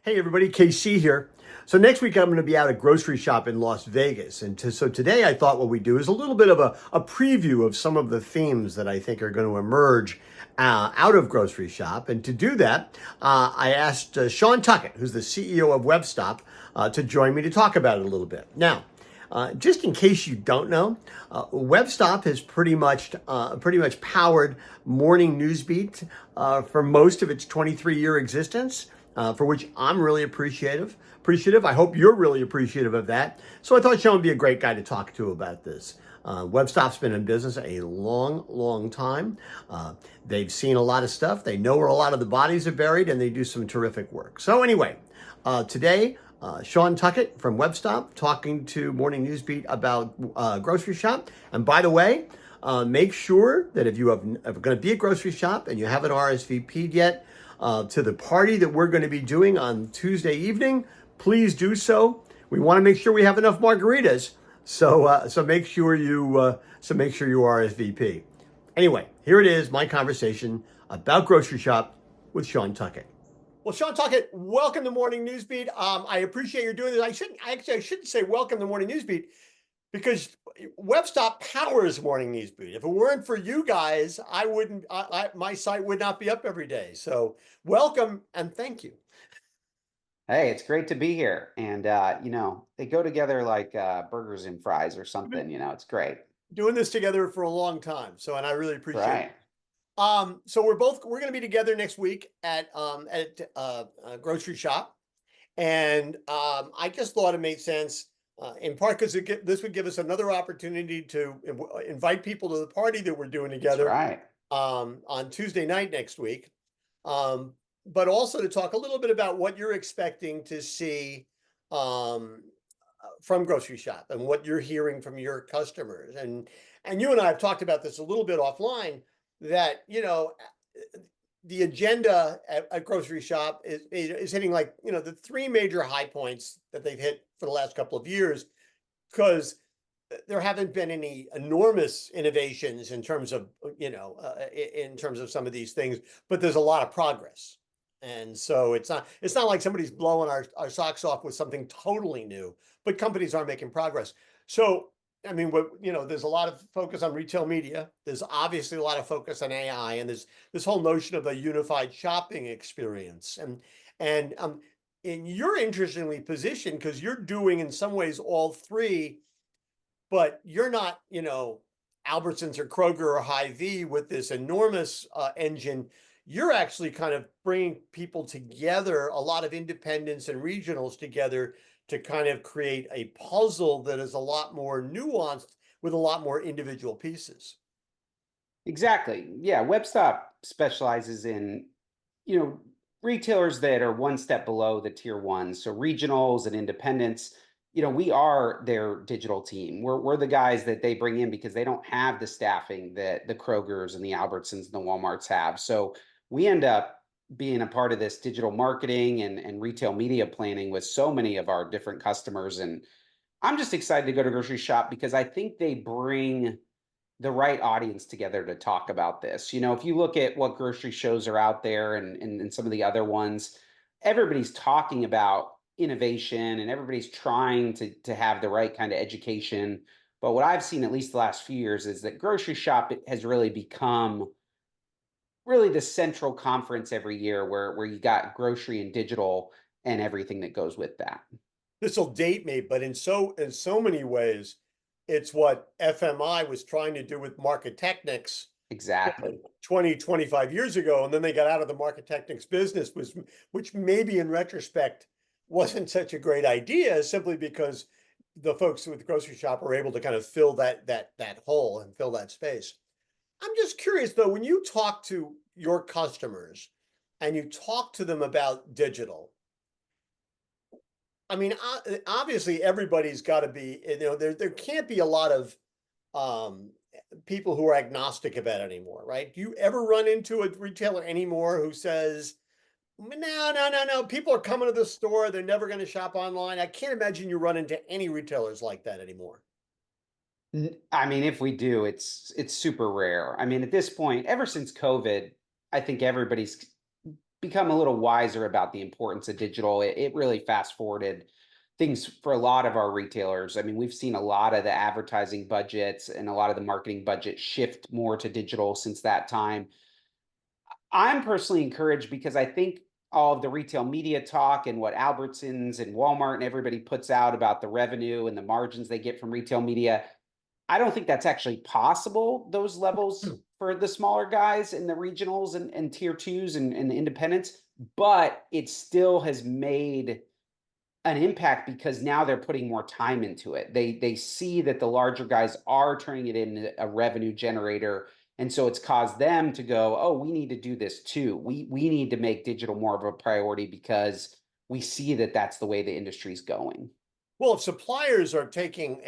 Hey everybody, KC here. So next week I'm going to be out at Groceryshop in Las Vegas. So today I thought what we do is a little bit of a preview of some of the themes that I think are going to emerge out of Groceryshop. And to do that, I asked Shawn Tuckett, who's the CEO of Webstop, to join me to talk about it a little bit. Now, just in case you don't know, Webstop has pretty much powered Morning Newsbeat for most of its 23-year existence, for which I'm really appreciative. I hope you're really appreciative of that. So I thought Sean would be a great guy to talk to about this. Webstop's been in business a long, long time. They've seen a lot of stuff. They know where a lot of the bodies are buried, and they do some terrific work. So anyway, today, Shawn Tuckett from Webstop talking to Morning Newsbeat about Groceryshop. And by the way, make sure that if are going to be at Groceryshop and you haven't RSVP'd yet to the party that we're going to be doing on Tuesday evening, please do so. We want to make sure we have enough margaritas, so make sure you RSVP. Anyway, here it is, my conversation about Groceryshop with Shawn Tuckett. Well, Shawn Tuckett, welcome to Morning Newsbeat. I appreciate you doing this. I shouldn't say welcome to Morning Newsbeat because Webstop powers Morning Newsbeat. If it weren't for you guys, my site would not be up every day. So welcome and thank you. Hey, it's great to be here. And they go together like burgers and fries or something, it's great. Doing this together for a long time. And I really appreciate it. Right. So we're going to be together next week at Groceryshop, and I just thought it made sense, in part because this would give us another opportunity to invite people to the party that we're doing That's together right. on Tuesday night next week, but also to talk a little bit about what you're expecting to see um, from Groceryshop and what you're hearing from your customers. And you and I have talked about this a little bit offline, that the agenda at Groceryshop is hitting, like, the three major high points that they've hit for the last couple of years, because there haven't been any enormous innovations in terms of in terms of some of these things, but there's a lot of progress. And so it's not like somebody's blowing our socks off with something totally new, but companies are making progress. So I mean, there's a lot of focus on retail media. There's obviously a lot of focus on AI, and there's this whole notion of a unified shopping experience. And you're interestingly positioned because you're doing in some ways all three, but you're not, Albertsons or Kroger or Hy-Vee with this enormous engine. You're actually kind of bringing people together, a lot of independents and regionals together, to kind of create a puzzle that is a lot more nuanced with a lot more individual pieces. Exactly. Yeah. Webstop specializes in, you know, retailers that are one step below the tier one. So regionals and independents, we are their digital team. We're the guys that they bring in because they don't have the staffing that the Krogers and the Albertsons and the Walmarts have. So we end up being a part of this digital marketing and retail media planning with so many of our different customers. And I'm just excited to go to Grocery Shop because I think they bring the right audience together to talk about this. If you look at what grocery shows are out there and some of the other ones, everybody's talking about innovation and everybody's trying to have the right kind of education. But what I've seen, at least the last few years, is that Grocery Shop has really become really the central conference every year where you got grocery and digital and everything that goes with that. This will date me, but in so many ways, it's what FMI was trying to do with market technics Exactly. 20, 25 years ago, and then they got out of the market technics business, which maybe in retrospect wasn't such a great idea, simply because the folks with the Groceryshop are able to kind of fill that hole and fill that space. I'm just curious though, when you talk to your customers and you talk to them about digital, I mean, obviously everybody's got to be, there can't be a lot of um, people who are agnostic about it anymore, right? Do you ever run into a retailer anymore who says, no, no, no, no, people are coming to the store, they're never going to shop online? I can't imagine you run into any retailers like that anymore. I mean, if we do, it's super rare. I mean, at this point, ever since COVID, I think everybody's become a little wiser about the importance of digital. It really fast forwarded things for a lot of our retailers. I mean, we've seen a lot of the advertising budgets and a lot of the marketing budget shift more to digital since that time. I'm personally encouraged because I think all of the retail media talk and what Albertsons and Walmart and everybody puts out about the revenue and the margins they get from retail media, I don't think that's actually possible, those levels for the smaller guys in the regionals and tier twos and the independents, but it still has made an impact because now they're putting more time into it. They see that the larger guys are turning it into a revenue generator. And so it's caused them to go, oh, we need to do this too. We need to make digital more of a priority because we see that that's the way the industry's going. Well, if suppliers are taking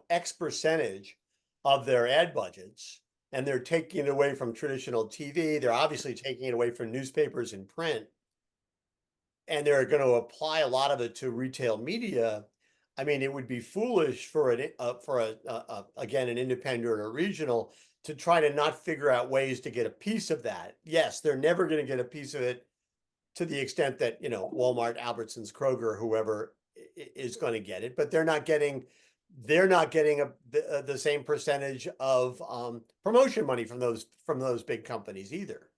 X percentage of their ad budgets and they're taking it away from traditional TV, they're obviously taking it away from newspapers and print, and they're going to apply a lot of it to retail media. I mean, it would be foolish for again, an independent or a regional to try to not figure out ways to get a piece of that. Yes, they're never going to get a piece of it to the extent that, Walmart, Albertsons, Kroger, whoever is going to get it, but they're not getting the same percentage of promotion money from those big companies either.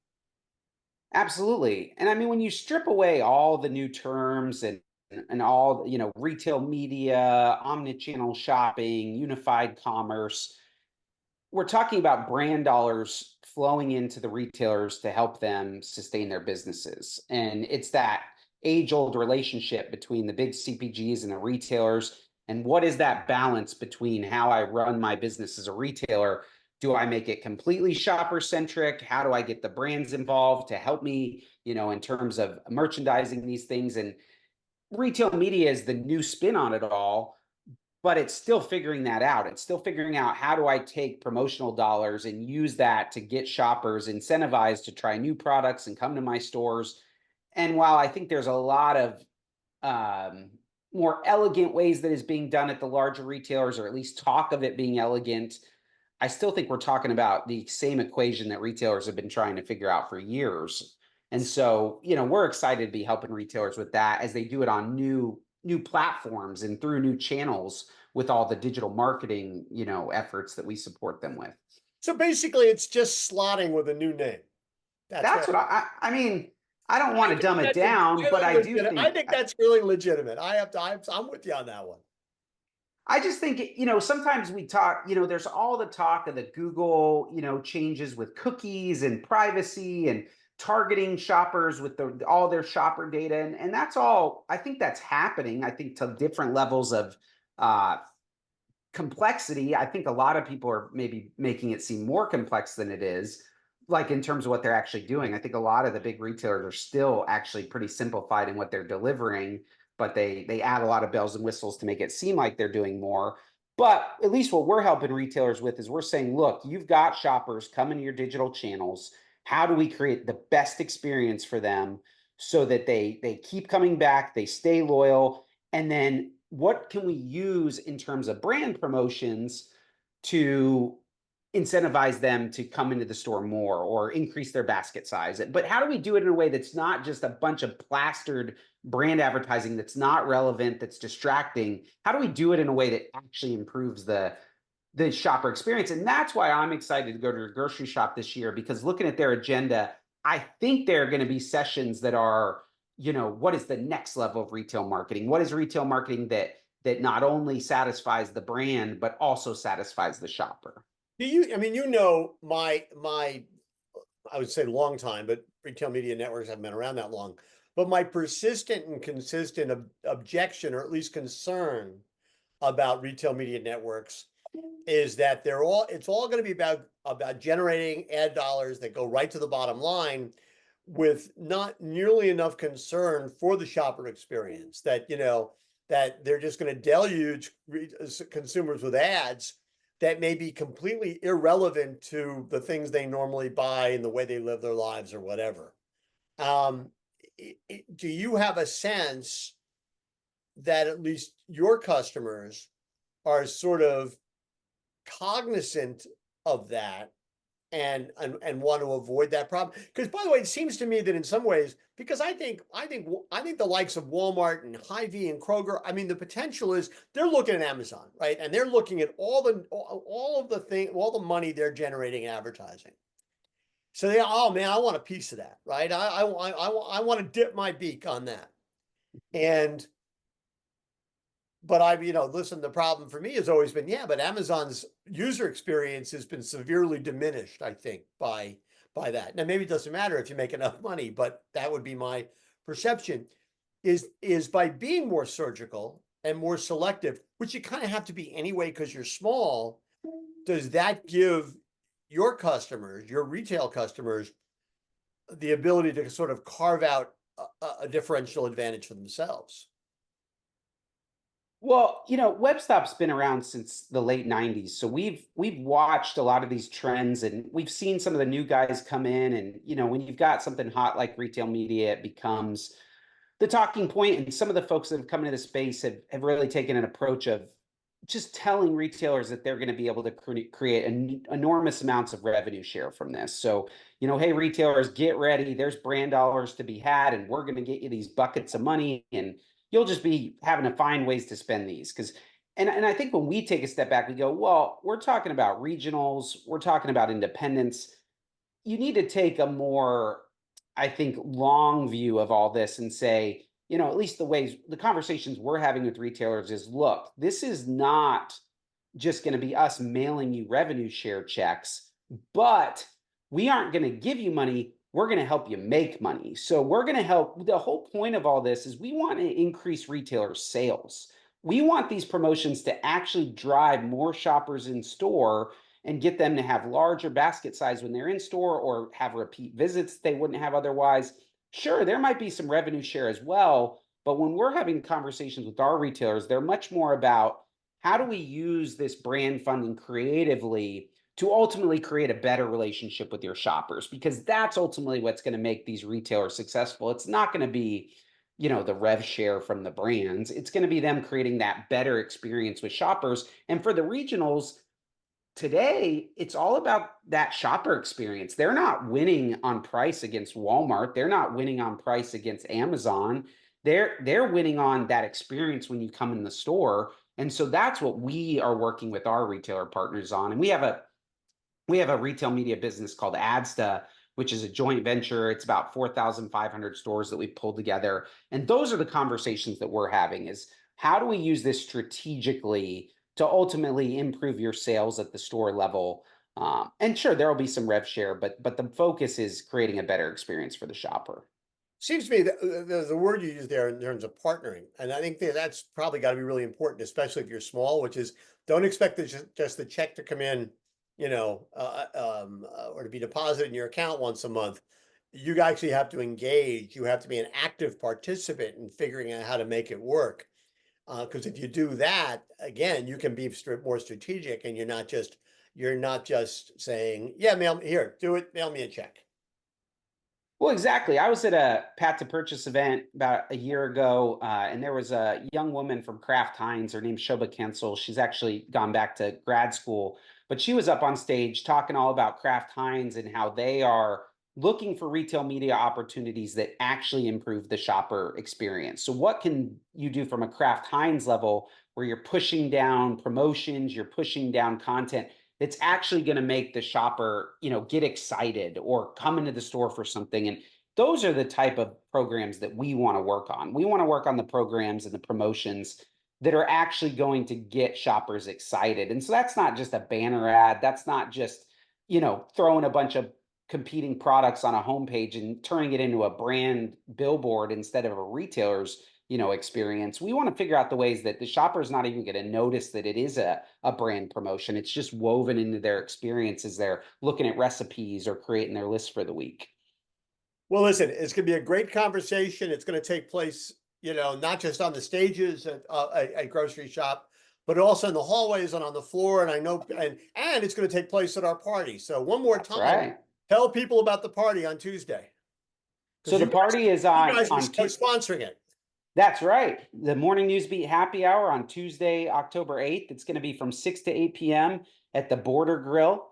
Absolutely. And I mean, when you strip away all the new terms and all, retail media, omnichannel shopping, unified commerce, we're talking about brand dollars flowing into the retailers to help them sustain their businesses. And it's that age-old relationship between the big CPGs and the retailers. And what is that balance between how I run my business as a retailer? Do I make it completely shopper centric? How do I get the brands involved to help me, in terms of merchandising these things? And retail media is the new spin on it all, but it's still figuring that out. It's still figuring out, how do I take promotional dollars and use that to get shoppers incentivized to try new products and come to my stores. And while I think there's a lot of more elegant ways that is being done at the larger retailers, or at least talk of it being elegant, I still think we're talking about the same equation that retailers have been trying to figure out for years. And so, we're excited to be helping retailers with that as they do it on new platforms and through new channels with all the digital marketing, efforts that we support them with. So basically, it's just slotting with a new name. That's That's what what I mean, I don't I want to think dumb it that's down, but really I do legitimate. I think think that's really legitimate. I'm with you on that one. I just think, sometimes we talk, there's all the talk of the Google, changes with cookies and privacy and targeting shoppers with all their shopper data. And that's all, I think that's happening. I think to different levels of uh, complexity. I think a lot of people are maybe making it seem more complex than it is, like in terms of what they're actually doing. I think a lot of the big retailers are still actually pretty simplified in what they're delivering, but they add a lot of bells and whistles to make it seem like they're doing more. But at least what we're helping retailers with is we're saying, look, you've got shoppers coming to your digital channels. How do we create the best experience for them so that they keep coming back, they stay loyal, and then what can we use in terms of brand promotions to incentivize them to come into the store more or increase their basket size? But how do we do it in a way that's not just a bunch of plastered brand advertising that's not relevant, that's distracting? How do we do it in a way that actually improves the shopper experience? And that's why I'm excited to go to the grocery shop this year, because looking at their agenda, I think there are going to be sessions that are, what is the next level of retail marketing? What is retail marketing that not only satisfies the brand, but also satisfies the shopper? I mean, my I would say long time, but retail media networks haven't been around that long. But my persistent and consistent objection, or at least concern, about retail media networks is that it's all going to be about generating ad dollars that go right to the bottom line, with not nearly enough concern for the shopper experience. That they're just going to deluge consumers with ads that may be completely irrelevant to the things they normally buy and the way they live their lives or whatever. Um, do you have a sense that at least your customers are sort of cognizant of that, and want to avoid that problem. Because by the way, it seems to me that in some ways, because I think the likes of Walmart and Hy-Vee and Kroger, I mean, the potential is they're looking at Amazon, right? And they're looking at all the money they're generating in advertising. So they, oh man, I want a piece of that, right? I want to dip my beak on that. And but listen, the problem for me has always been, yeah, but Amazon's user experience has been severely diminished, I think, by that. Now, maybe it doesn't matter if you make enough money, but that would be my perception, is by being more surgical and more selective, which you kind of have to be anyway because you're small. Does that give your customers, your retail customers, the ability to sort of carve out a differential advantage for themselves? Well, Webstop's been around since the late 90s. So we've watched a lot of these trends and we've seen some of the new guys come in and when you've got something hot like retail media, it becomes the talking point. And some of the folks that have come into the space have really taken an approach of just telling retailers that they're going to be able to create enormous amounts of revenue share from this. So, hey, retailers, get ready. There's brand dollars to be had, and we're going to get you these buckets of money, and you'll just be having to find ways to spend these. And I think when we take a step back, we go, well, we're talking about regionals, we're talking about independents. You need to take a more, I think, long view of all this and say, at least the conversations we're having with retailers is, look, this is not just going to be us mailing you revenue share checks, but we aren't going to give you money. We're going to help you make money. So we're going to help. The whole point of all this is we want to increase retailer sales. We want these promotions to actually drive more shoppers in store and get them to have larger basket size when they're in store or have repeat visits they wouldn't have otherwise. Sure, there might be some revenue share as well, but when we're having conversations with our retailers, they're much more about how do we use this brand funding creatively to ultimately create a better relationship with your shoppers, because that's ultimately what's going to make these retailers successful. It's not going to be the rev share from the brands. It's going to be them creating that better experience with shoppers. And for the regionals, today, it's all about that shopper experience. They're not winning on price against Walmart. They're not winning on price against Amazon. They're winning on that experience when you come in the store. And so that's what we are working with our retailer partners on. And we have a retail media business called Adsta, which is a joint venture. It's about 4,500 stores that we pulled together. And those are the conversations that we're having is how do we use this strategically to ultimately improve your sales at the store level? And sure, there will be some rev share, but the focus is creating a better experience for the shopper. Seems to me that the word you use there in terms of partnering, and I think that's probably got to be really important, especially if you're small, which is don't expect just the check to come in, or to be deposited in your account once a month. You actually have to engage. You have to be an active participant in figuring out how to make it work. Because if you do that, again, you can be more strategic, and you're not just saying, yeah, do it, mail me a check. Well, exactly. I was at a Pat to Purchase event about a year ago, and there was a young woman from Kraft Heinz. Her name's Shobha Kensel. She's actually gone back to grad school, but she was up on stage talking all about Kraft Heinz and how they are looking for retail media opportunities that actually improve the shopper experience. So, what can you do from a Kraft Heinz level where you're pushing down promotions, you're pushing down content that's actually going to make the shopper, get excited or come into the store for something? And those are the type of programs that we want to work on. We want to work on the programs and the promotions that are actually going to get shoppers excited. And so that's not just a banner ad. That's not just, throwing a bunch of competing products on a homepage and turning it into a brand billboard instead of a retailer's experience. We want to figure out the ways that the shopper is not even going to notice that it is a brand promotion. It's just woven into their experience as they're looking at recipes or creating their list for the week. Well, listen, it's going to be a great conversation. It's going to take place, not just on the stages at Groceryshop, but also in the hallways and on the floor. And I know, and it's going to take place at our party. So one more That's time, right. tell people about the party on Tuesday. So Because the party is you guys are on sponsoring it. That's right. The Morning News Beat happy hour on Tuesday, October 8th. It's going to be from 6 to 8 p.m. at the Border Grill.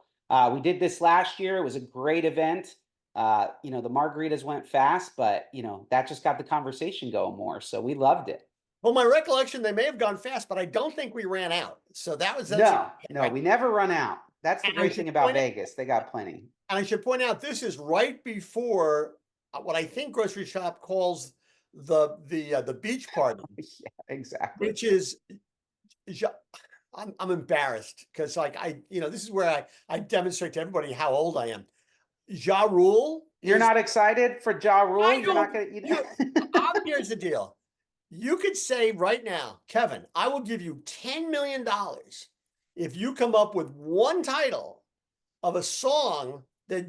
We did this last year. It was a great event. The margaritas went fast, but that just got the conversation going more. So we loved it. Well, my recollection, they may have gone fast, but I don't think we ran out. So that's No, no, right. we never run out. That's the And I great should thing about point out, Vegas. They got plenty. and I should point out, this is right before what I think Grocery Shop calls the beach party, Yeah, exactly. which is I'm embarrassed because this is where I demonstrate to everybody how old I am. Ja Rule You're is not excited for Ja Rule? I You're not don't gonna here's the deal. You could say right now, Kevin, I will give you $10 million if you come up with one title of a song that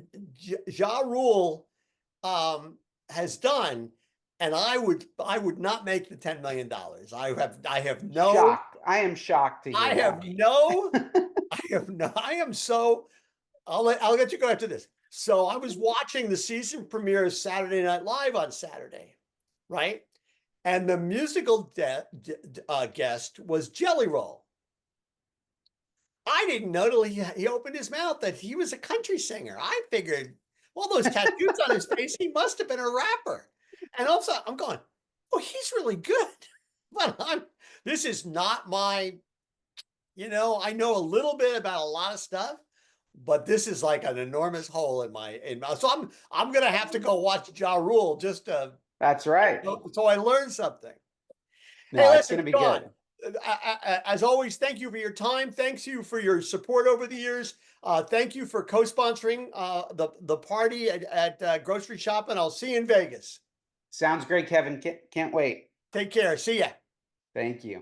Ja Rule has done, and I would not make the $10 million. I have no shocked. I am shocked to hear I have that. no I am so I'll let you go after this. So I was watching the season premiere of Saturday Night Live on Saturday, right? And the musical guest was Jelly Roll. I didn't know till he opened his mouth that he was a country singer. I figured, well, those tattoos on his face, he must have been a rapper. And also, I'm going, oh, he's really good. But this is not my, I know a little bit about a lot of stuff, but this is like an enormous hole in so I'm gonna have to go watch Ja Rule just to That's right. so I learned something. Hey, No, it's listen, gonna be Shawn, good. as always, thank you for your time. Thanks you for your support over the years. Thank you for co-sponsoring the party at Grocery Shop, and I'll see you in Vegas. Sounds great, Kevin. Can't wait. Take care. See ya. Thank you.